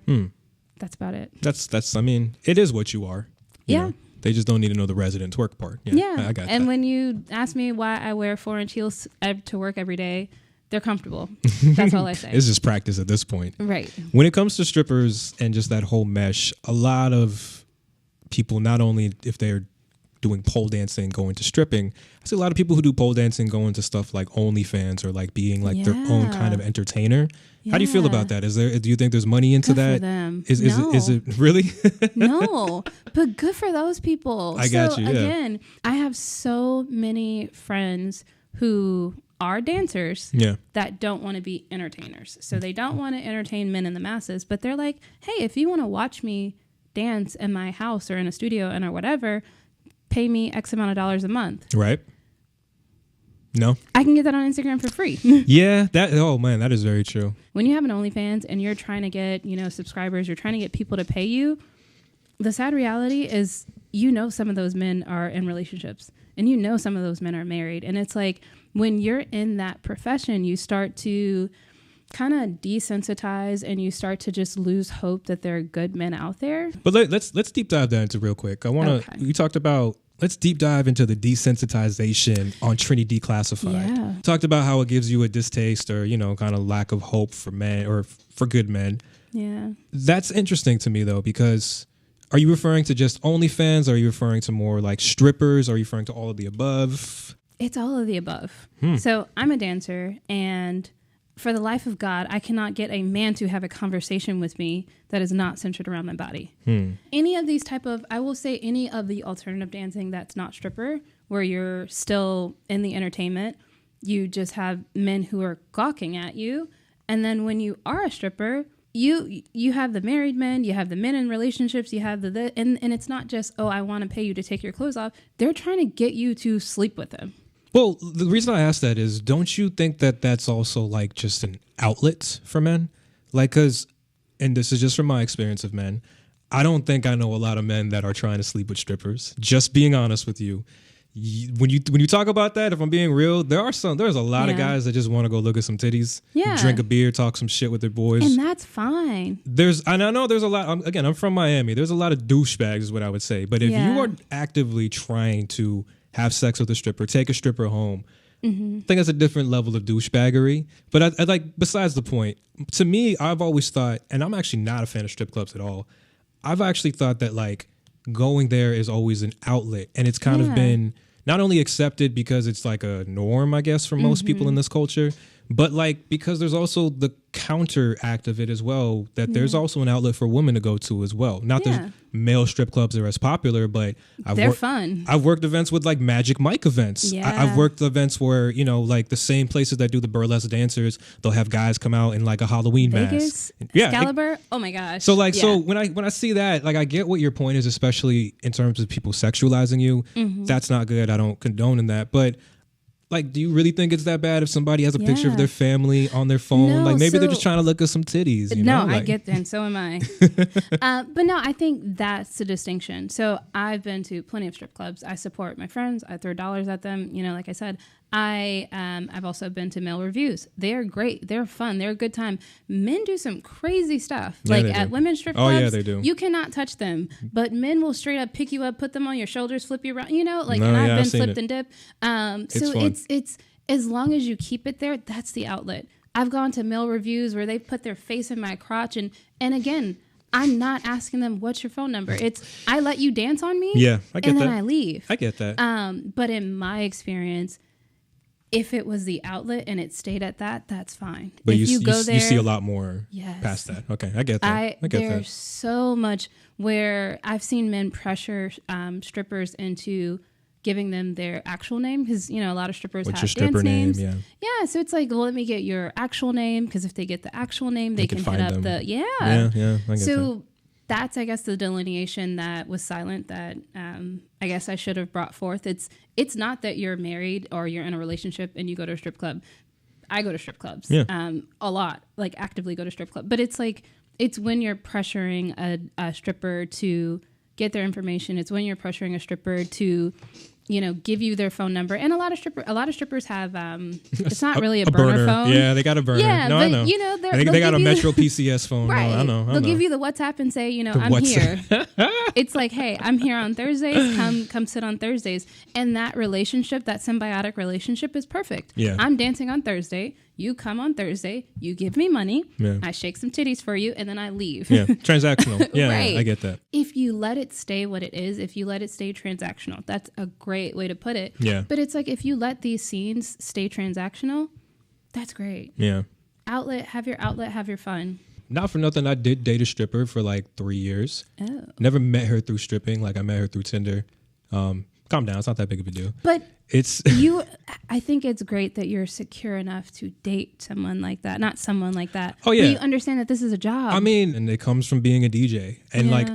That's about it. That's I mean, it is what you are. You know, they just don't need to know the resident twerk part. Yeah, I got that. And when you ask me why I wear 4-inch heels to work every day, they're comfortable. That's all I say. It's just practice at this point. Right. When it comes to strippers and just that whole mesh, a lot of people, not only if they're doing pole dancing, going to stripping, I see a lot of people who do pole dancing going to stuff like OnlyFans or like being like their own kind of entertainer. How do you feel about that? Do you think there's money into that? For them. Is it really? No, but good for those people. I got you. Again, I have so many friends who are dancers that don't want to be entertainers. So they don't want to entertain men in the masses, but they're like, hey, if you want to watch me dance in my house or in a studio and or whatever, pay me X amount of dollars a month. Right. No, I can get that on Instagram for free. That is very true. When you have an OnlyFans and you're trying to get, subscribers, you're trying to get people to pay you, the sad reality is, some of those men are in relationships and some of those men are married. And it's like, when you're in that profession, you start to kind of desensitize and you start to just lose hope that there are good men out there. But let's deep dive that into real quick. You talked about, let's deep dive into the desensitization on Trini Declassified. Yeah. Talked about how it gives you a distaste or, kind of lack of hope for men or for good men. Yeah. That's interesting to me though, because are you referring to just OnlyFans? Are you referring to more like strippers? Are you referring to all of the above? It's all of the above. So I'm a dancer, and for the life of God, I cannot get a man to have a conversation with me that is not centered around my body. Any of these I will say any of the alternative dancing that's not stripper, where you're still in the entertainment, you just have men who are gawking at you. And then when you are a stripper, you have the married men, you have the men in relationships, you have and it's not just, oh, I want to pay you to take your clothes off. They're trying to get you to sleep with them. Well, the reason I ask that is, don't you think that that's also like just an outlet for men? Like, because and this is just from my experience of men, I don't think I know a lot of men that are trying to sleep with strippers. Just being honest with you. When you talk about that, if I'm being real, there's a lot of guys that just want to go look at some titties, drink a beer, talk some shit with their boys, and that's fine. And I know there's a lot. I'm from Miami. There's a lot of douchebags, is what I would say. But if you are actively trying to have sex with a stripper, take a stripper home, I think that's a different level of douchebaggery. But I like, besides the point, to me, I've always thought, and I'm actually not a fan of strip clubs at all. I've actually thought that like going there is always an outlet, and it's kind of been not only accepted because it's like a norm, I guess, for most people in this culture, but like because there's also the counter act of it as well, that there's also an outlet for women to go to as well. Not that male strip clubs are as popular, but they're fun. I've worked events with like Magic Mike events. I've worked events where, you know, like the same places that do the burlesque dancers, they'll have guys come out in like a Halloween mask. Excalibur. Oh my gosh. So like, so when I see that, like, I get what your point is, especially in terms of people sexualizing you. That's not good. I don't condone in that. But like, do you really think it's that bad if somebody has a picture of their family on their phone? No, like maybe they're just trying to look at some titties. You know? I get that, and so am I. But no, I think that's the distinction. So I've been to plenty of strip clubs. I support my friends. I throw dollars at them. You know, like I said, I've also been to male reviews. They're great. They're fun. They're a good time. Men do some crazy stuff. Like at women's strip clubs. Oh yeah, they do. You cannot touch them, but men will straight up pick you up, put them on your shoulders, flip you around. You know, like and I've been flipped and dipped. It's as long as you keep it there, that's the outlet. I've gone to male reviews where they put their face in my crotch, and again, I'm not asking them what's your phone number. It's I let you dance on me. Yeah, I get and that. then I leave. I get that. But in my experience, if it was the outlet and it stayed at that, that's fine. But if you go there, you see a lot more past that. Okay, I get that. I get there's that. so much where I've seen men pressure strippers into giving them their actual name, because you know a lot of strippers have dance names. Yeah, so it's like, well, let me get your actual name, because if they get the actual name, they can hit up the yeah. I get that. That's, I guess, the delineation that was silent that I guess I should have brought forth. It's not that you're married or you're in a relationship and you go to a strip club. I go to strip clubs a lot, like actively go to strip club. But it's like, it's when you're pressuring a stripper to get their information. It's when you're pressuring a stripper to, you know, give you their phone number. And a lot of strippers have it's not really a burner phone. Yeah, they got a burner. Yeah, no, but I know. You know, they got a Metro PCS phone. Right. No, I know. They'll give you the WhatsApp and say, you know, I'm here. It's like, hey, I'm here on Thursdays. Come sit on Thursdays. And that relationship, that symbiotic relationship, is perfect. Yeah. I'm dancing on Thursday. You come on Thursday, you give me money, yeah. I shake some titties for you, and then I leave. Yeah, transactional. Yeah, right. I get that. If you let it stay what it is, if you let it stay transactional, that's a great way to put it. Yeah. But it's like, if you let these scenes stay transactional, that's great. Yeah. Have your fun. Not for nothing, I did date a stripper for like 3 years. Oh. Never met her through stripping. Like, I met her through Tinder. Calm down. It's not that big of a deal. But it's I think it's great that you're secure enough to date someone like that. Not someone like that. Oh, yeah. But you understand that this is a job. I mean, and it comes from being a DJ. And like,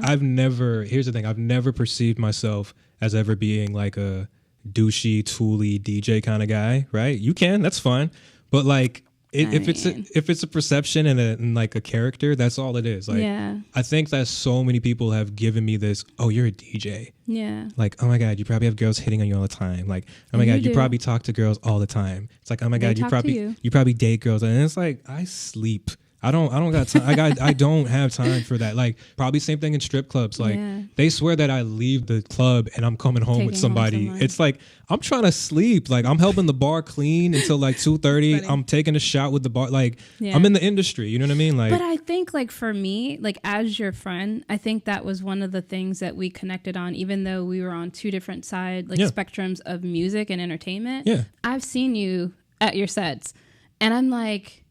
here's the thing. I've never perceived myself as ever being like a douchey, tooly DJ kind of guy, right? You can, that's fine. But like, if it's a perception and like a character, that's all it is. Like, I think that so many people have given me this, oh, you're a DJ. Yeah. Like, oh my God, you probably have girls hitting on you all the time. Like, oh my God, you probably talk to girls all the time. It's like, oh my God, you probably date girls. And it's like, I sleep. I don't got time. I don't have time for that. Like, probably same thing in strip clubs. Like, they swear that I leave the club and I'm coming home with somebody. It's like, I'm trying to sleep. Like, I'm helping the bar clean until like 2:30. I'm taking a shot with the bar. Like, I'm in the industry. You know what I mean? Like, but I think, like, for me, like, as your friend, I think that was one of the things that we connected on, even though we were on two different sides, like spectrums of music and entertainment. Yeah. I've seen you at your sets and I'm like,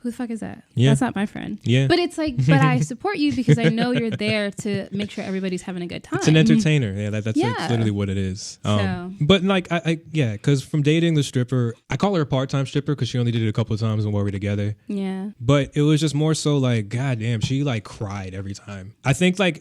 who the fuck is that? Yeah. That's not my friend. Yeah. But it's like, but I support you because I know you're there to make sure everybody's having a good time. It's an entertainer. Yeah, that's literally what it is. But like, because from dating the stripper, I call her a part-time stripper because she only did it a couple of times when we were together. Yeah. But it was just more so like, God damn, she like cried every time. I think like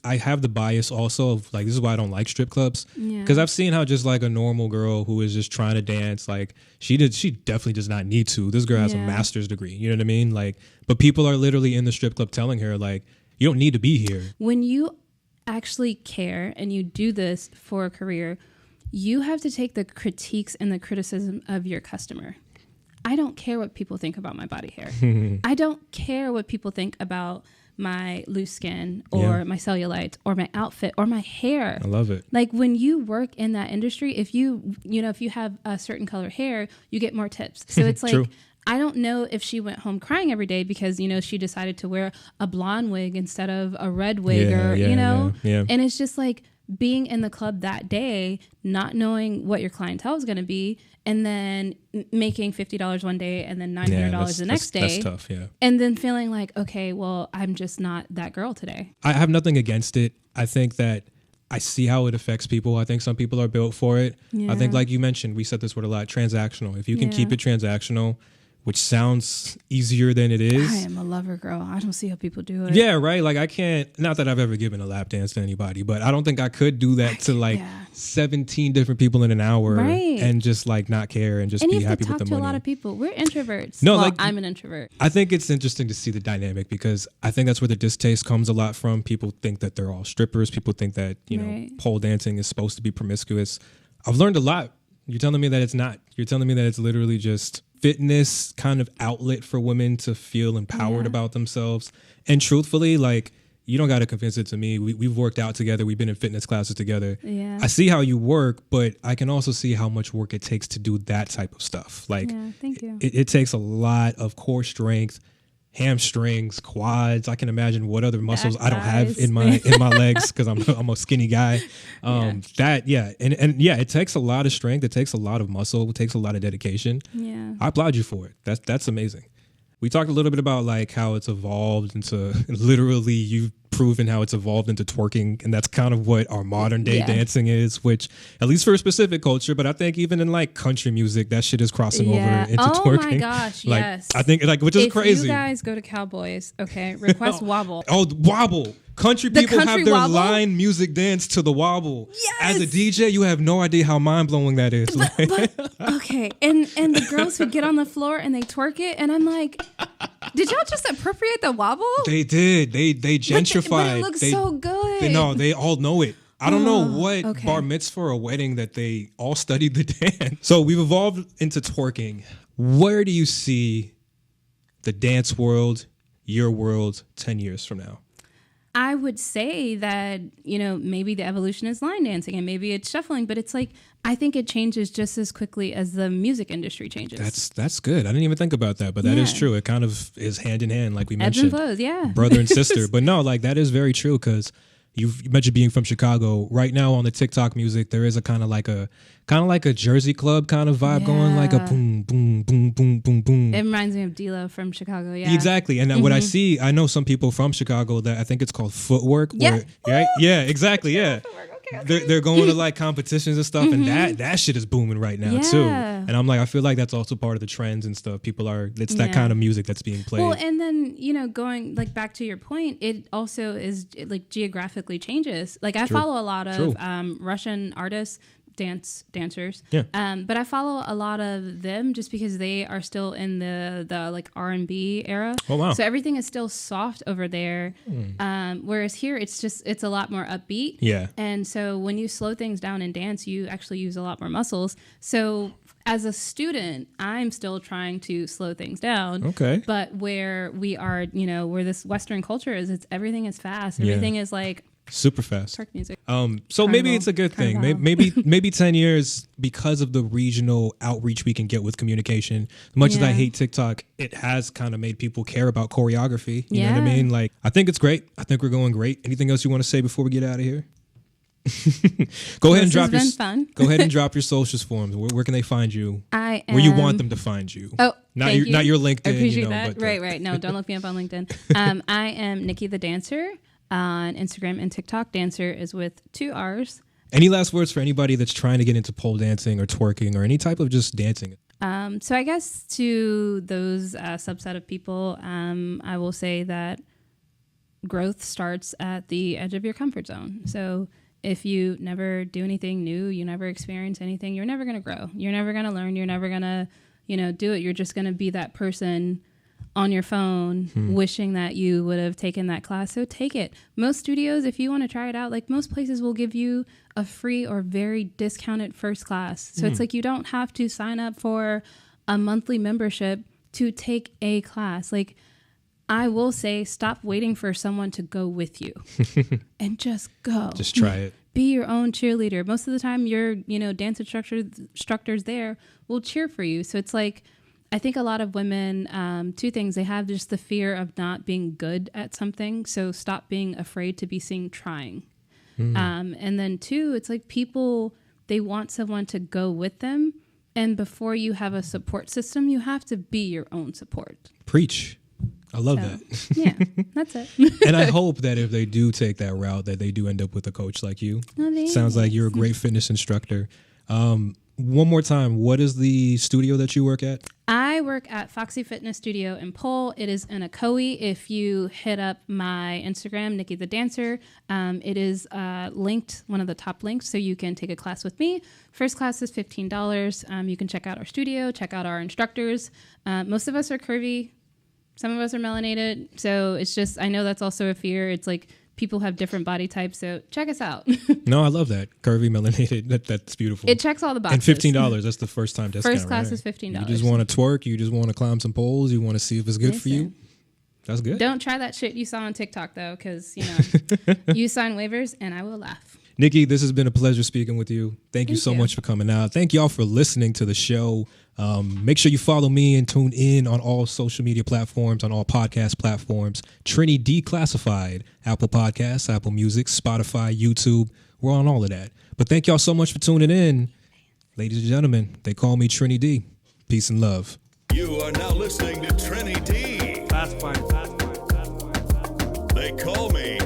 I have the bias also of like, this is why I don't like strip clubs. Yeah. Because I've seen how just like a normal girl who is just trying to dance, like she definitely does not need to. This girl has a master's degree. You know what I mean? Like, but people are literally in the strip club telling her, like, you don't need to be here. When you actually care and you do this for a career, you have to take the critiques and the criticism of your customer. I don't care what people think about my body hair. I don't care what people think about my loose skin or my cellulite or my outfit or my hair. I love it. Like when you work in that industry, if you have a certain color hair, you get more tips. So it's like, True. I don't know if she went home crying every day because, she decided to wear a blonde wig instead of a red wig Yeah. And it's just like being in the club that day, not knowing what your clientele is going to be, and then making $50 one day and then $900 the next day. That's tough, yeah. And then feeling like, okay, well, I'm just not that girl today. I have nothing against it. I think that I see how it affects people. I think some people are built for it. Yeah. I think, like you mentioned, we said this word a lot, transactional. If you can keep it transactional, which sounds easier than it is. I am a lover girl. I don't see how people do it. Yeah, right. Like I can't, not that I've ever given a lap dance to anybody, but I don't think I could do that to like 17 different people in an hour and just like not care and just be happy with the money. And you have to talk to a lot of people. We're introverts. No, well, like I'm an introvert. I think it's interesting to see the dynamic because I think that's where the distaste comes a lot from. People think that they're all strippers. People think that, know, pole dancing is supposed to be promiscuous. I've learned a lot. You're telling me that it's not. You're telling me that it's literally just fitness kind of outlet for women to feel empowered about themselves. And truthfully, like, you don't got to convince it to me. We've worked out together. We've been in fitness classes together. Yeah. I see how you work, but I can also see how much work it takes to do that type of stuff. Like, thank you. It takes a lot of core strength, hamstrings, quads. I can imagine what other muscles I don't have in my legs because I'm a skinny guy. And it takes a lot of strength. It takes a lot of muscle. It takes a lot of dedication. Yeah, I applaud you for it. That's amazing. We talked a little bit about like how it's evolved into literally you've proven how it's evolved into twerking, and that's kind of what our modern day dancing is, which at least for a specific culture, but I think even in like country music, that shit is crossing over into twerking. Oh my gosh, like, yes. I think like which is crazy. If you guys go to Cowboys, okay, request wobble. Oh, wobble. Country people country have their wobble? line music dance to the wobble. Yes! As a DJ, you have no idea how mind-blowing that is. Okay, and the girls who get on the floor and they twerk it, and I'm like, did y'all just appropriate the wobble? They did. They gentrified. But it looks so good. They all know it. I don't know what bar mitzvah or a wedding that they all studied the dance. So we've evolved into twerking. Where do you see the dance world, your world, 10 years from now? I would say that, maybe the evolution is line dancing and maybe it's shuffling, but it's like, I think it changes just as quickly as the music industry changes. That's good. I didn't even think about that, but that is true. It kind of is hand in hand, like we Ebbs mentioned. and flows, brother and sister. But no, like that is very true because you mentioned being from Chicago. Right now on the TikTok music, there is a kind of like a Jersey club kind of vibe going, like a boom, boom, boom, boom, boom, boom. It reminds me of D-Lo from Chicago, Exactly. And what I know some people from Chicago that I think it's called footwork. Right? Yeah, exactly. Yeah. They're going to like competitions and stuff, and that shit is booming right now too. And I'm like, I feel like that's also part of the trends and stuff. It's that kind of music that's being played. Well, and then going like back to your point, it also is like geographically changes. Like I follow a lot of Russian artists, dancers. But I follow a lot of them just because they are still in the like R&B era. Oh wow. So everything is still soft over there. Whereas here it's a lot more upbeat. Yeah. And so when you slow things down in dance, you actually use a lot more muscles. So as a student, I'm still trying to slow things down. Okay. But where we are, where this Western culture is, everything is fast. Everything is like super fast. Twerk music. So maybe it's a good thing. Maybe 10 years because of the regional outreach we can get with communication. As much as I hate TikTok, it has kind of made people care about choreography. You know what I mean? Like, I think it's great. I think we're going great. Anything else you want to say before we get out of here? Go ahead and drop your socials for them. Where can they find you? Where you want them to find you? Oh, not your LinkedIn. I appreciate that. Right. No, don't look me up on LinkedIn. I am Niki the Dancer on Instagram and TikTok. Dancer is with 2 R's. Any last words for anybody that's trying to get into pole dancing or twerking or any type of just dancing? So I guess to those subset of people, I will say that growth starts at the edge of your comfort zone. So if you never do anything new, you never experience anything, you're never going to grow. You're never going to learn. You're never going to, do it. You're just going to be that person on your phone wishing that you would have taken that class. So take it. Most studios, if you want to try it out, like most places will give you a free or very discounted first class. So it's like you don't have to sign up for a monthly membership to take a class. Like I will say, stop waiting for someone to go with you and just go. Just try it. Be your own cheerleader. Most of the time your, dance instructors there will cheer for you. So it's like, I think a lot of women, two things, they have just the fear of not being good at something. So stop being afraid to be seen trying. And then two, it's like people, they want someone to go with them. And before you have a support system, you have to be your own support. Preach. I love that. Yeah, that's it. And I hope that if they do take that route, that they do end up with a coach like you. Oh, sounds like you're a great fitness instructor. One more time, what is the studio that you work at? I work at Foxy Fitness Studio in Pole. It is in Ocoee. If you hit up my Instagram, Niki the Dancer, it is linked, one of the top links, so you can take a class with me. First class is $15. You can check out our studio, check out our instructors. Most of us are curvy. Some of us are melanated. So it's just, I know that's also a fear. It's like people have different body types. So check us out. No, I love that. Curvy, melanated. That's beautiful. It checks all the boxes. And $15. That's the first time discount. First class right? is $15. You just want to twerk. You just want to climb some poles. You want to see if it's good for you. That's good. Don't try that shit you saw on TikTok, though, because, you sign waivers and I will laugh. Niki, this has been a pleasure speaking with you. Thank you so much for coming out. Thank y'all for listening to the show. Make sure you follow me and tune in on all social media platforms, on all podcast platforms. Trini Declassified, Apple Podcasts, Apple Music, Spotify, YouTube. We're on all of that. But thank y'all so much for tuning in. Ladies and gentlemen, they call me TriniD. Peace and love. You are now listening to TriniD. Classified. They call me